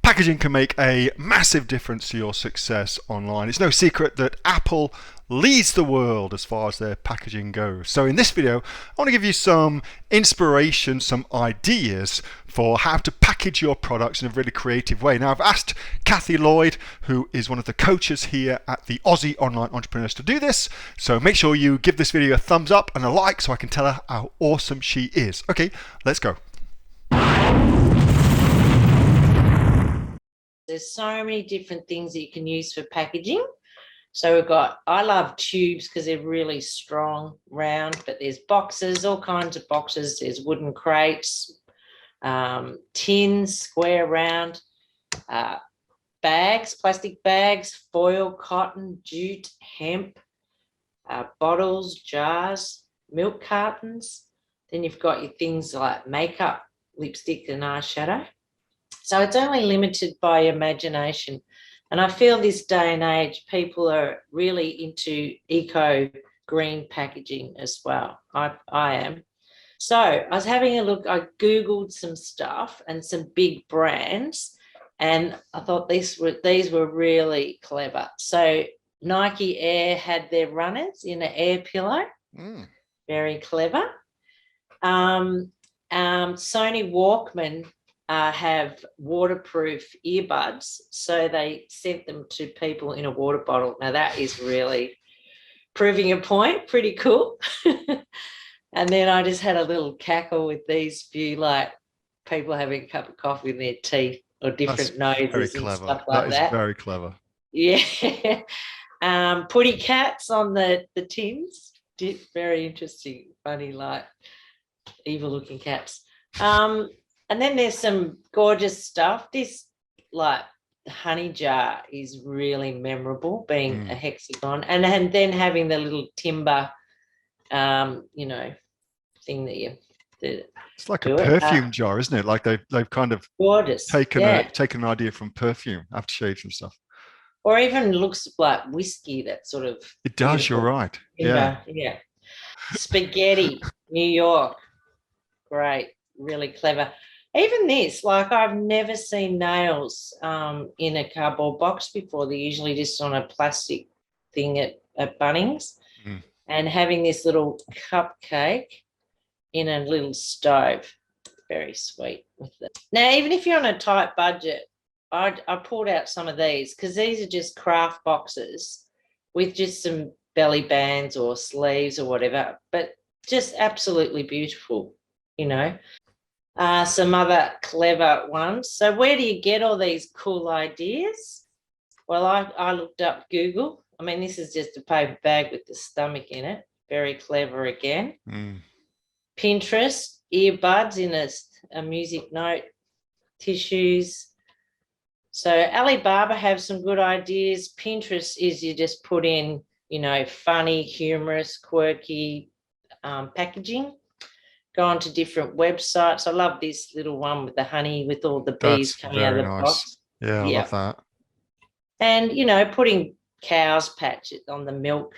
Packaging can make a massive difference to your success online. It's no secret that Apple leads the world as far as their packaging goes. So in this video, I want to give you some inspiration, some ideas for how to package your products in a really creative way. Now, I've asked Kathy Lloyd, who is one of the coaches here at the Aussie Online Entrepreneurs, to do this. So make sure you give this video a thumbs up and a like so I can tell her how awesome she is. Okay, let's go. There's so many different things that you can use for packaging. So we've got, I love tubes because they're really strong, round, but there's boxes, all kinds of boxes. There's wooden crates, tins, square, round, bags, plastic bags, foil, cotton, jute, hemp, bottles, jars, milk cartons. Then you've got your things like makeup, lipstick and eyeshadow. So it's only limited by imagination. And I feel this day and age, people are really into eco green packaging as well. I am. So I was having a look, I Googled some stuff and some big brands, and I thought these were really clever. So Nike Air had their runners in an air pillow. Very clever. Sony Walkman have waterproof earbuds, so they sent them to people in a water bottle. Now that is really proving a point, pretty cool. And then I just had a little cackle with these few, like people having a cup of coffee in their teeth or different noses and stuff like that. That is very clever. Yeah. Putty cats on the tins. Very interesting, funny, like evil looking cats. And then there's some gorgeous stuff. This like honey jar is really memorable, being a hexagon, and then having the little timber, thing that it's like a perfume jar, isn't it? Like they've kind of gorgeous taken an idea from perfume, aftershave and stuff. Or even looks like whiskey. That sort of. It does. You're right. Timber, yeah. Spaghetti, New York, great, really clever. Even this, like I've never seen nails in a cardboard box before. They're usually just on a plastic thing at Bunnings. And having this little cupcake in a little stove. Very sweet with it. Now, even if you're on a tight budget, I pulled out some of these because these are just craft boxes with just some belly bands or sleeves or whatever, but just absolutely beautiful, Some other clever ones. So where do you get all these cool ideas? Well, I looked up Google. I mean, this is just a paper bag with the stomach in it. Very clever again. Pinterest, earbuds in a music note, tissues. So Alibaba have some good ideas. Pinterest is you just put in, funny, humorous, quirky packaging. Go on to different websites. I love this little one with the honey with all the bees coming out of the box. Yeah, I love that. And, putting cow's patches on the milk,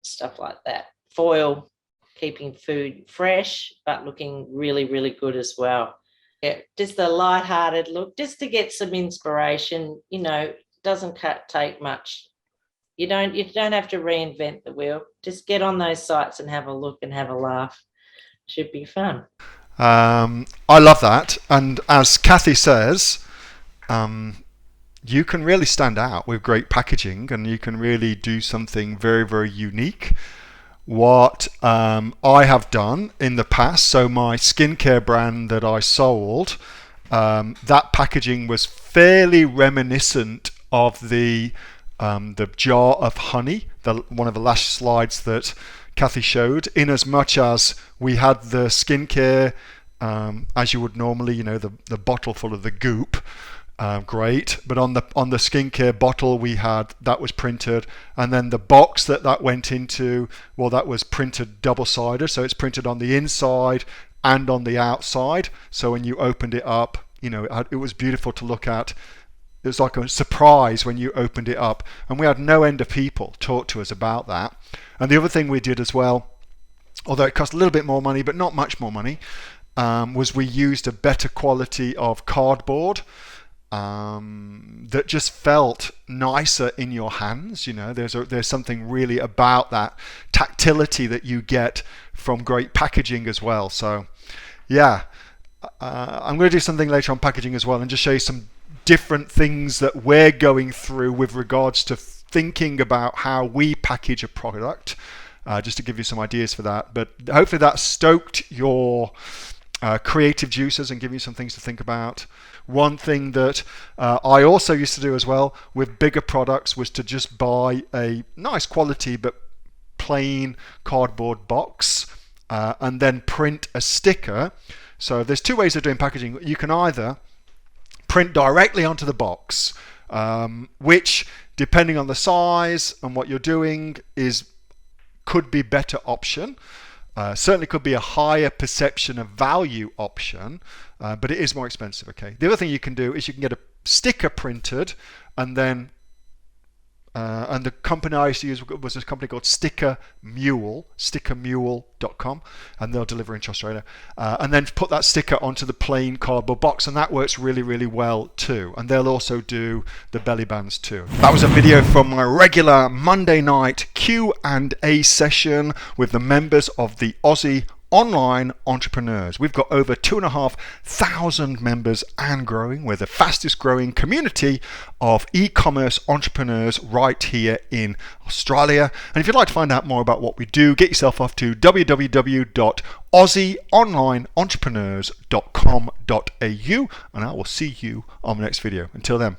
stuff like that. Foil, keeping food fresh, but looking really, really good as well. Yeah, just a light-hearted look, just to get some inspiration. Doesn't take much. You don't have to reinvent the wheel. Just get on those sites and have a look and have a laugh. Should be fun. I love that. And as Kathy says, you can really stand out with great packaging and you can really do something very, very unique. What I have done in the past, so my skincare brand that I sold, that packaging was fairly reminiscent of the jar of honey, one of the last slides that Kathy showed, in as much as we had the skincare as you would normally, the bottle full of the goop, great, but on the skincare bottle we had that was printed, and then the box that went into, well, that was printed double-sided, so it's printed on the inside and on the outside, so when you opened it up, it was beautiful to look at. It was like a surprise when you opened it up, and we had no end of people talk to us about that. And the other thing we did as well, although it cost a little bit more money but not much more money, was we used a better quality of cardboard that just felt nicer in your hands. You know, there's something really about that tactility that you get from great packaging as well. So yeah, I'm going to do something later on packaging as well and just show you some different things that we're going through with regards to thinking about how we package a product, just to give you some ideas for that. But hopefully that stoked your creative juices and give you some things to think about. One thing that I also used to do as well with bigger products was to just buy a nice quality but plain cardboard box and then print a sticker. So there's two ways of doing packaging. You can either print directly onto the box, which, depending on the size and what you're doing, could be better option. Certainly could be a higher perception of value option, but it is more expensive. Okay. The other thing you can do is you can get a sticker printed, and then and the company I used to use was this company called Sticker Mule, stickermule.com, and they'll deliver into Australia. And then put that sticker onto the plain cardboard box, and that works really, really well too. And they'll also do the belly bands too. That was a video from my regular Monday night Q&A session with the members of the Aussie Online Entrepreneurs. We've got over 2,500 members and growing. We're the fastest growing community of e-commerce entrepreneurs right here in Australia. And if you'd like to find out more about what we do, get yourself off to www.aussieonlineentrepreneurs.com.au, and I will see you on the next video. Until then.